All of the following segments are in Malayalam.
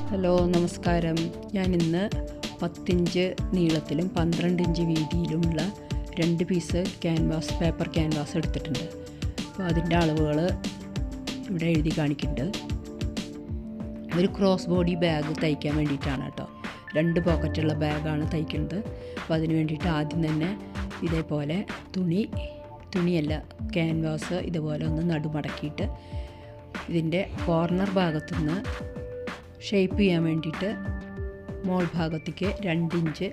ഹലോ നമസ്കാരം. ഞാനിന്ന് 10 ഇഞ്ച് നീളത്തിലും 12 ഇഞ്ച് വീതിയിലുമുള്ള 2 പീസ് പേപ്പർ ക്യാൻവാസ് എടുത്തിട്ടുണ്ട്. അപ്പോൾ അതിൻ്റെ അളവുകൾ ഇവിടെ എഴുതി കാണിക്കുന്നുണ്ട്. ഒരു ക്രോസ് ബോഡി ബാഗ് തയ്ക്കാൻ വേണ്ടിയിട്ടാണ് കേട്ടോ. 2 പോക്കറ്റുള്ള ബാഗാണ് തയ്ക്കുന്നത്. അപ്പോൾ അതിന് വേണ്ടിയിട്ട് ആദ്യം തന്നെ ഇതേപോലെ തുണിയല്ല ക്യാൻവാസ് ഇതുപോലെ ഒന്ന് നടുമടക്കിയിട്ട് ഇതിൻ്റെ കോർണർ ഭാഗത്തുനിന്ന് ഷേപ്പ് ചെയ്യാൻ വേണ്ടിയിട്ട് മോൾ ഭാഗത്തേക്ക് 2 ഇഞ്ച്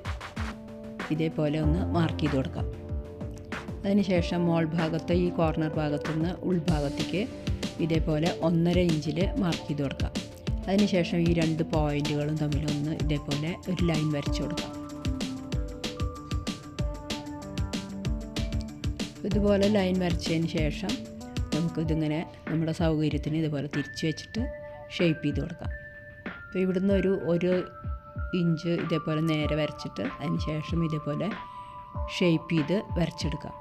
ഇതേപോലെ ഒന്ന് മാർക്ക് ചെയ്ത് കൊടുക്കാം. അതിനുശേഷം മോൾ ഭാഗത്ത് ഈ കോർണർ ഭാഗത്തുനിന്ന് ഉൾഭാഗത്തേക്ക് ഇതേപോലെ 1.5 ഇഞ്ചിൽ മാർക്ക് ചെയ്ത് കൊടുക്കാം. അതിനുശേഷം ഈ 2 പോയിൻറ്റുകളും തമ്മിലൊന്ന് ഇതേപോലെ ഒരു ലൈൻ വരച്ചു കൊടുക്കാം. ഇതുപോലെ ലൈൻ വരച്ചതിന് ശേഷം നമുക്കിതിങ്ങനെ നമ്മുടെ സൗകര്യത്തിന് ഇതുപോലെ തിരിച്ച് വെച്ചിട്ട് ഷേപ്പ് ചെയ്ത് കൊടുക്കാം. അപ്പോൾ ഇവിടുന്ന് ഒരു ഇഞ്ച് ഇതേപോലെ നേരെ വരച്ചിട്ട് അതിന് ശേഷം ഇതേപോലെ ഷേപ്പ് ചെയ്ത് വരച്ചെടുക്കാം.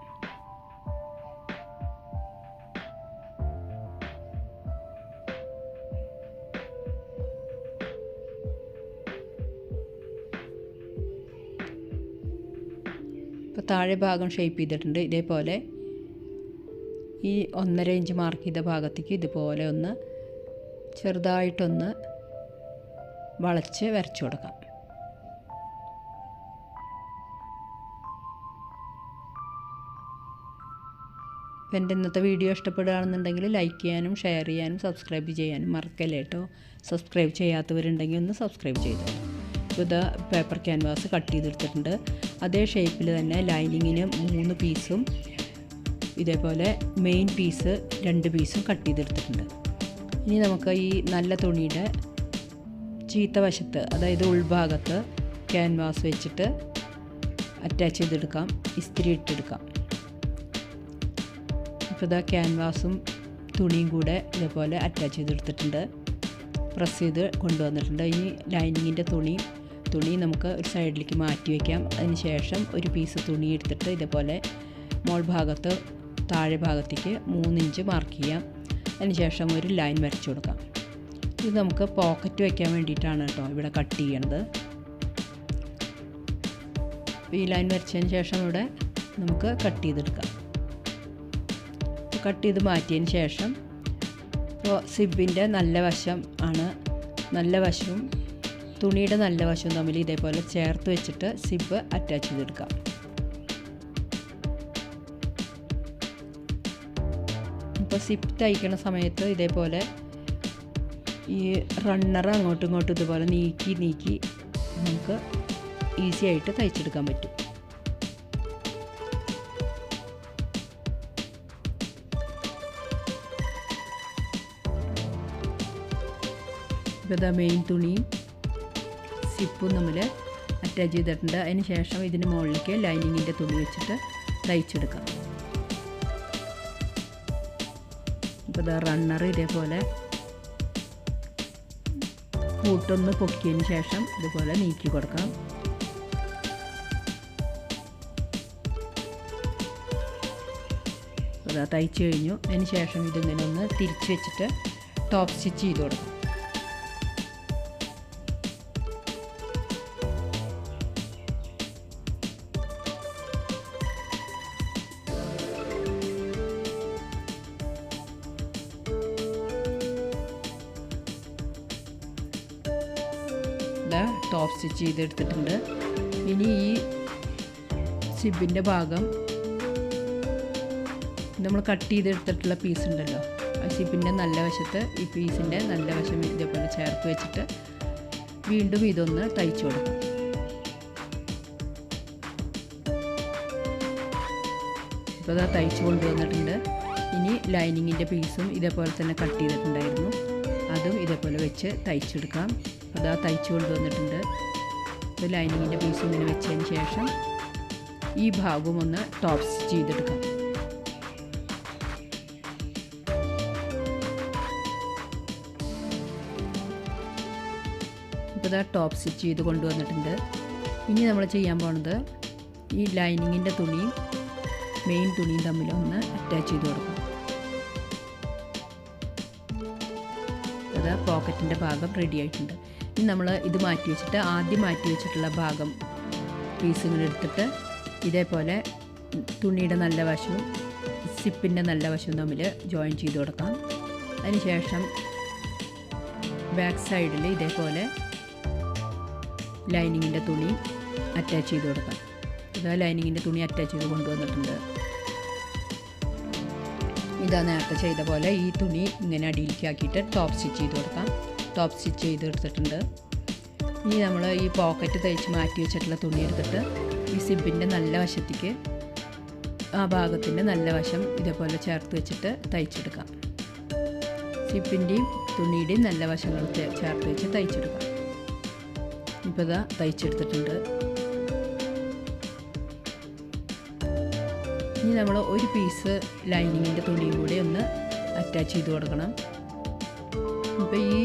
ഇപ്പോൾ താഴെ ഭാഗം ഷേപ്പ് ചെയ്തിട്ടുണ്ട്. ഇതേപോലെ ഈ 1.5 ഇഞ്ച് മാർക്ക് ചെയ്ത ഭാഗത്തേക്ക് ഇതുപോലെ ഒന്ന് ചെറുതായിട്ടൊന്ന് വളച്ച് വരച്ചു കൊടുക്കാം. അപ്പോൾ എൻ്റെ ഇന്നത്തെ വീഡിയോ ഇഷ്ടപ്പെടുകയാണെന്നുണ്ടെങ്കിൽ ലൈക്ക് ചെയ്യാനും ഷെയർ ചെയ്യാനും സബ്സ്ക്രൈബ് ചെയ്യാനും മറക്കല്ലേ കേട്ടോ. സബ്സ്ക്രൈബ് ചെയ്യാത്തവരുണ്ടെങ്കിൽ ഒന്ന് സബ്സ്ക്രൈബ് ചെയ്തോ. ഇപ്പോൾ ഇതാ പേപ്പർ ക്യാൻവാസ് കട്ട് ചെയ്തെടുത്തിട്ടുണ്ട്. അതേ ഷേപ്പിൽ തന്നെ ലൈനിങ്ങിന് 3 പീസും ഇതേപോലെ മെയിൻ പീസ് 2 പീസും കട്ട് ചെയ്തെടുത്തിട്ടുണ്ട്. ഇനി നമുക്ക് ഈ നല്ല തുണിയുടെ ചീത്ത വശത്ത്, അതായത് ഉൾഭാഗത്ത് ക്യാൻവാസ് വെച്ചിട്ട് അറ്റാച്ച് ചെയ്തെടുക്കാം, ഇസ്തിരി ഇട്ടെടുക്കാം. ഇപ്പോൾ ഇതാ ക്യാൻവാസും തുണിയും കൂടെ ഇതേപോലെ അറ്റാച്ച് ചെയ്തെടുത്തിട്ടുണ്ട്, പ്രസ് ചെയ്ത് കൊണ്ടുവന്നിട്ടുണ്ട്. ഇനി ലൈനിങ്ങിൻ്റെ തുണി നമുക്ക് ഒരു സൈഡിലേക്ക് മാറ്റി വയ്ക്കാം. അതിന് ശേഷം ഒരു പീസ് തുണി എടുത്തിട്ട് ഇതേപോലെ മോൾ ഭാഗത്ത് താഴെ ഭാഗത്തേക്ക് 3 ഇഞ്ച് മാർക്ക് ചെയ്യാം. അതിന് ശേഷം ഒരു ലൈൻ വരച്ചു കൊടുക്കാം. ഇത് നമുക്ക് പോക്കറ്റ് വയ്ക്കാൻ വേണ്ടിയിട്ടാണ് കേട്ടോ ഇവിടെ കട്ട് ചെയ്യണത്. ഈ ലൈൻ വരച്ചതിന് ശേഷം ഇവിടെ നമുക്ക് കട്ട് ചെയ്തെടുക്കാം. കട്ട് ചെയ്ത് മാറ്റിയതിന് ശേഷം ഇപ്പോൾ സിബിൻ്റെ നല്ല വശവും തുണിയുടെ നല്ല വശവും തമ്മിൽ ഇതേപോലെ ചേർത്ത് വെച്ചിട്ട് സിബ് അറ്റാച്ച് ചെയ്തെടുക്കാം. ഇപ്പോൾ സിബ് തയ്ക്കുന്ന സമയത്ത് ഇതേപോലെ ഈ റണ്ണർ അങ്ങോട്ടും ഇങ്ങോട്ടും ഇതുപോലെ നീക്കി നമുക്ക് ഈസി ആയിട്ട് തയ്ച്ചെടുക്കാൻ പറ്റും. ഇപ്പോൾ മെയിൻ തുണിയും സിപ്പും തമ്മിൽ അറ്റാച്ച് ചെയ്തിട്ടുണ്ട്. അതിന് ശേഷം ഇതിന് മുകളിലേക്ക് ലൈനിങ്ങിൻ്റെ തുണി വെച്ചിട്ട് തയ്ച്ചെടുക്കാം. ഇപ്പോൾ റണ്ണർ ഇതേപോലെ കൂട്ടൊന്ന് പൊക്കിയതിന് ശേഷം ഇതുപോലെ നീക്കി കൊടുക്കാം. അതാ തയ്ച്ച് കഴിഞ്ഞു. അതിന് ശേഷം ഇതിങ്ങനെ ഒന്ന് തിരിച്ച് വെച്ചിട്ട് ടോപ്പ് സ്റ്റിച്ച് ചെയ്ത് കൊടുക്കാം. ടോപ്പ് സ്റ്റിച്ച് ചെയ്തെടുത്തിട്ടുണ്ട്. ഇനി ഈ സിബിൻ്റെ ഭാഗം നമ്മൾ കട്ട് ചെയ്തെടുത്തിട്ടുള്ള പീസ് ഉണ്ടല്ലോ, ആ സിബിൻ്റെ നല്ല വശത്ത് ഈ പീസിൻ്റെ നല്ല വശം ഇതേപോലെ ചേർത്ത് വെച്ചിട്ട് വീണ്ടും ഇതൊന്ന് തയ്ച്ചു കൊടുക്കാം. ഇപ്പോൾ അത് തയ്ച്ചു കൊണ്ടുവന്നിട്ടുണ്ട്. ഇനി ലൈനിങ്ങിൻ്റെ പീസും ഇതേപോലെ തന്നെ കട്ട് ചെയ്തിട്ടുണ്ടായിരുന്നു, അതും ഇതേപോലെ വെച്ച് തയ്ച്ചെടുക്കാം. അതാ തയ്ച്ചു കൊണ്ടുവന്നിട്ടുണ്ട്. ഇത് ലൈനിങ്ങിൻ്റെ പീസ് ഇങ്ങനെ വെച്ചതിന് ശേഷം ഈ ഭാഗവും ഒന്ന് ടോപ്പ് സ്റ്റിച്ച് ചെയ്തെടുക്കാം. ഇപ്പോൾ ഇതാ ടോപ്പ് സ്റ്റിച്ച് ചെയ്ത് കൊണ്ടുവന്നിട്ടുണ്ട്. ഇനി നമ്മൾ ചെയ്യാൻ പോകുന്നത് ഈ ലൈനിങ്ങിൻ്റെ തുണിയും മെയിൻ തുണിയും തമ്മിലൊന്ന് അറ്റാച്ച് ചെയ്ത് കൊടുക്കാം. പോക്കറ്റിൻ്റെ ഭാഗം റെഡി ആയിട്ടുണ്ട്. ഇനി നമ്മൾ ഇത് മാറ്റി വെച്ചിട്ട് ആദ്യം മാറ്റി വെച്ചിട്ടുള്ള ഭാഗം പീസുകൾ എടുത്തിട്ട് ഇതേപോലെ തുണിയുടെ നല്ല വശവും സിപ്പിൻ്റെ നല്ല വശവും തമ്മിൽ ജോയിൻ ചെയ്ത് കൊടുക്കാം. അതിനുശേഷം ബാക്ക് സൈഡിൽ ഇതേപോലെ ലൈനിങ്ങിൻ്റെ തുണി അറ്റാച്ച് ചെയ്ത് കൊടുക്കാം. ഇതാ ലൈനിങ്ങിൻ്റെ തുണി അറ്റാച്ച് ചെയ്ത് കൊണ്ടുവന്നിട്ടുണ്ട്. ഇതാ നേരത്തെ ചെയ്ത പോലെ ഈ തുണി ഇങ്ങനെ അടിയിലേക്ക് ആക്കിയിട്ട് ടോപ്പ് സ്റ്റിച്ച് ചെയ്ത് കൊടുക്കാം. ടോപ്പ് സ്റ്റിച്ച് ചെയ്തെടുത്തിട്ടുണ്ട്. ഇനി നമ്മൾ ഈ പോക്കറ്റ് തയ്ച്ച് മാറ്റി വെച്ചിട്ടുള്ള തുണി എടുത്തിട്ട് ഈ സിബിൻ്റെ നല്ല വശത്തേക്ക് ആ ഭാഗത്തിൻ്റെ നല്ല വശം ഇതേപോലെ ചേർത്ത് വെച്ചിട്ട് തയ്ച്ചെടുക്കാം. സിബിൻ്റെയും തുണിയുടെയും നല്ല വശങ്ങൾ ചേർത്ത് വെച്ച് തയ്ച്ചെടുക്കാം. ഇപ്പോൾ ഇതാ തയ്ച്ചെടുത്തിട്ടുണ്ട്. ഇനി നമ്മൾ ഒരു പീസ് ലൈനിങ്ങിൻ്റെ തുണിയും കൂടി ഒന്ന് അറ്റാച്ച് ചെയ്ത് കൊടുക്കണം. ഇപ്പോൾ ഈ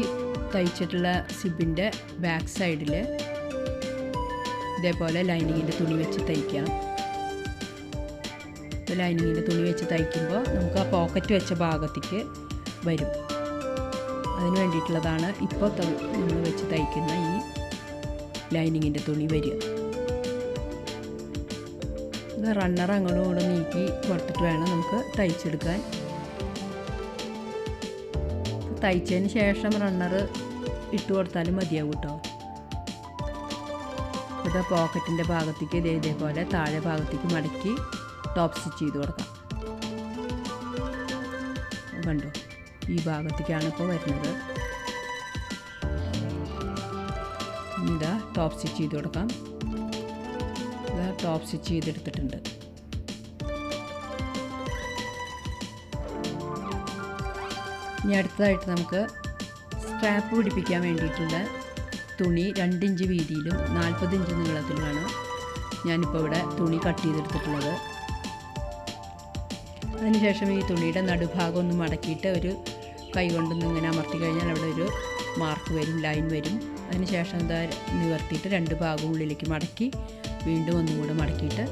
തയ്ച്ചിട്ടുള്ള സിബിൻ്റെ ബാക്ക് സൈഡിൽ ഇതേപോലെ ലൈനിങ്ങിൻ്റെ തുണി വെച്ച് തയ്ക്കണം. ഇപ്പോൾ ലൈനിങ്ങിൻ്റെ തുണി വെച്ച് തയ്ക്കുമ്പോൾ നമുക്ക് ആ പോക്കറ്റ് വെച്ച ഭാഗത്തേക്ക് വരും. അതിന് വേണ്ടിയിട്ടുള്ളതാണ് ഇപ്പോൾ നമ്മൾ വെച്ച് തയ്ക്കുന്ന ഈ ലൈനിങ്ങിൻ്റെ തുണി വരിക. ഇത് റണ്ണർ അങ്ങോട്ടും ഇങ്ങോട്ടും നീക്കി കൊടുത്തിട്ട് വേണം നമുക്ക് തയ്ച്ചെടുക്കാൻ. തയ്ച്ചതിന് ശേഷം റണ്ണർ ഇട്ട് കൊടുത്താലും മതിയാവും കേട്ടോ. ഇത് പോക്കറ്റിൻ്റെ ഭാഗത്തേക്ക് ഇതേപോലെ താഴെ ഭാഗത്തേക്ക് മടക്കി ടോപ്പ് സ്റ്റിച്ച് ചെയ്ത് കൊടുക്കാം. കണ്ടോ, ഈ ഭാഗത്തേക്കാണ് ഇപ്പോൾ വരുന്നത്. ഇതാ ടോപ്പ് സ്റ്റിച്ച് ചെയ്ത് കൊടുക്കാം. ഇതാ ടോപ്പ് സ്റ്റിച്ച് ചെയ്തെടുത്തിട്ടുണ്ട്. ഇനി അടുത്തതായിട്ട് നമുക്ക് സ്ട്രാപ്പ് പിടിപ്പിക്കാൻ വേണ്ടിയിട്ടുള്ള തുണി 2 ഇഞ്ച് വീതിയിലും 40 ഇഞ്ച് നീളത്തിലുമാണ് ഞാനിപ്പോൾ ഇവിടെ തുണി കട്ട് ചെയ്തെടുത്തിട്ടുള്ളത്. അതിനുശേഷം ഈ തുണിയുടെ നടുഭാഗം ഒന്ന് മടക്കിയിട്ട് ഒരു കൈ കൊണ്ടൊന്ന് ഇങ്ങനെ അമർത്തി കഴിഞ്ഞാൽ അവിടെ ഒരു മാർക്ക് വരും, ലൈൻ വരും. അതിനുശേഷം എന്താ നിവർത്തിയിട്ട് 2 ഭാഗം ഉള്ളിലേക്ക് മടക്കി വീണ്ടും ഒന്നും കൂടെ മടക്കിയിട്ട്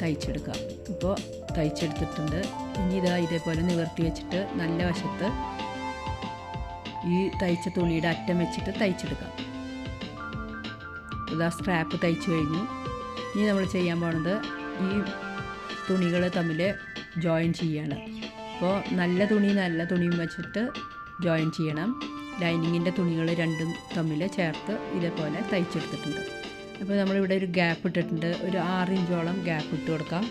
തയ്ച്ചെടുക്കാം. ഇപ്പോൾ തയ്ച്ചെടുത്തിട്ടുണ്ട്. ഇനി ഇതേപോലെ നിവർത്തി വെച്ചിട്ട് നല്ല വശത്ത് ഈ തയ്ച്ച തുണിയുടെ അറ്റം വെച്ചിട്ട് തയ്ച്ചെടുക്കാം. ഇതാ സ്ട്രാപ്പ് തയ്ച്ചു കഴിഞ്ഞു. ഇനി നമ്മൾ ചെയ്യാൻ പോകുന്നത് ഈ തുണികൾ തമ്മിൽ ജോയിൻ ചെയ്യണം. അപ്പോൾ നല്ല തുണിയും വെച്ചിട്ട് ജോയിൻ ചെയ്യണം. ലൈനിങ്ങിൻ്റെ തുണികൾ രണ്ടും തമ്മിൽ ചേർത്ത് ഇതേപോലെ തയ്ച്ചെടുത്തിട്ടുണ്ട്. അപ്പോൾ നമ്മളിവിടെ ഒരു ഗ്യാപ്പ് ഇട്ടിട്ടുണ്ട്. ഒരു 6 ഇഞ്ചോളം ഗ്യാപ്പ് ഇട്ട് കൊടുക്കാം.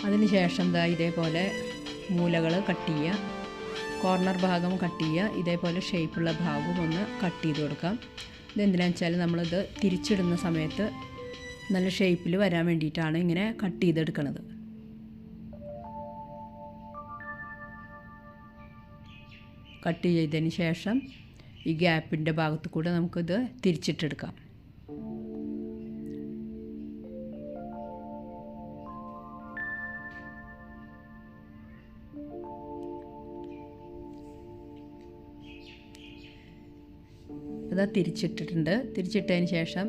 അതിന് ശേഷം ഇതേപോലെ മൂലകൾ കട്ട് ചെയ്യുക, കോർണർ ഭാഗം കട്ട് ചെയ്യുക, ഇതേപോലെ ഷേപ്പുള്ള ഭാഗവും ഒന്ന് കട്ട് ചെയ്ത് കൊടുക്കാം. ഇതെന്തിനാണെന്ന് വെച്ചാൽ നമ്മളിത് തിരിച്ചിടുന്ന സമയത്ത് നല്ല ഷേപ്പിൽ വരാൻ വേണ്ടിയിട്ടാണ് ഇങ്ങനെ കട്ട് ചെയ്തെടുക്കുന്നത്. കട്ട് ചെയ്തതിന് ശേഷം ഈ ഗ്യാപ്പിൻ്റെ ഭാഗത്ത് കൂടെ നമുക്കിത് തിരിച്ചിട്ടെടുക്കാം. അത് തിരിച്ചിട്ടിട്ടുണ്ട്. തിരിച്ചിട്ടതിന് ശേഷം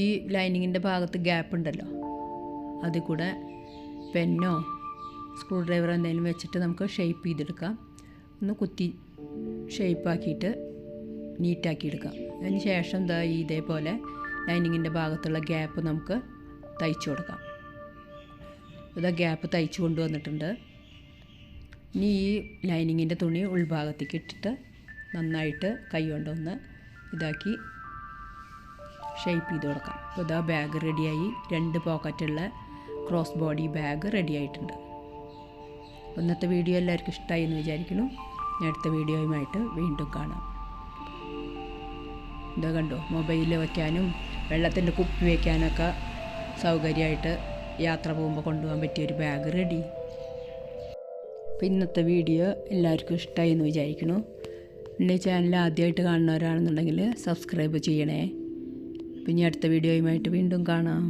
ഈ ലൈനിങ്ങിൻ്റെ ഭാഗത്ത് ഗ്യാപ്പ് ഉണ്ടല്ലോ, അതിൽ കൂടെ പെന്നോ സ്ക്രൂ ഡ്രൈവറോ എന്തെങ്കിലും വെച്ചിട്ട് നമുക്ക് ഷേപ്പ് ചെയ്തെടുക്കാം. ഒന്ന് കുത്തി ഷേപ്പാക്കിയിട്ട് നീറ്റാക്കി എടുക്കാം. അതിന് ശേഷം ഇതേപോലെ ലൈനിങ്ങിൻ്റെ ഭാഗത്തുള്ള ഗ്യാപ്പ് നമുക്ക് തയ്ച്ചു കൊടുക്കാം. ഗ്യാപ്പ് തയ്ച്ചു കൊണ്ടുവന്നിട്ടുണ്ട്. ഇനി ഈ ലൈനിങ്ങിൻ്റെ തുണി ഉൾഭാഗത്തേക്ക് ഇട്ടിട്ട് നന്നായിട്ട് കൈ കൊണ്ടൊന്ന് ഇതാക്കി ഷേപ്പ് ചെയ്ത് കൊടുക്കാം. അപ്പോൾ ബാഗ് റെഡിയായി. 2 പോക്കറ്റുള്ള ക്രോസ് ബോഡി ബാഗ് റെഡി ആയിട്ടുണ്ട്. ഇന്നത്തെ വീഡിയോ എല്ലാവർക്കും ഇഷ്ടമായി എന്ന് വിചാരിക്കുന്നു. അടുത്ത വീഡിയോയുമായിട്ട് വീണ്ടും കാണാം. കണ്ടോ, മൊബൈലിൽ വയ്ക്കാനും വെള്ളത്തിൻ്റെ കുപ്പി വയ്ക്കാനൊക്കെ സൗകര്യമായിട്ട് യാത്ര പോകുമ്പോൾ കൊണ്ടുപോകാൻ പറ്റിയൊരു ബാഗ് റെഡി. അപ്പോൾ ഇന്നത്തെ വീഡിയോ എല്ലാവർക്കും ഇഷ്ടമായി എന്ന് വിചാരിക്കുന്നു. എൻ്റെ ചാനൽ ആദ്യമായിട്ട് കാണുന്നവരാണെന്നുണ്ടെങ്കിൽ സബ്സ്ക്രൈബ് ചെയ്യണേ. പിന്നെ അടുത്ത വീഡിയോയുമായിട്ട് വീണ്ടും കാണാം.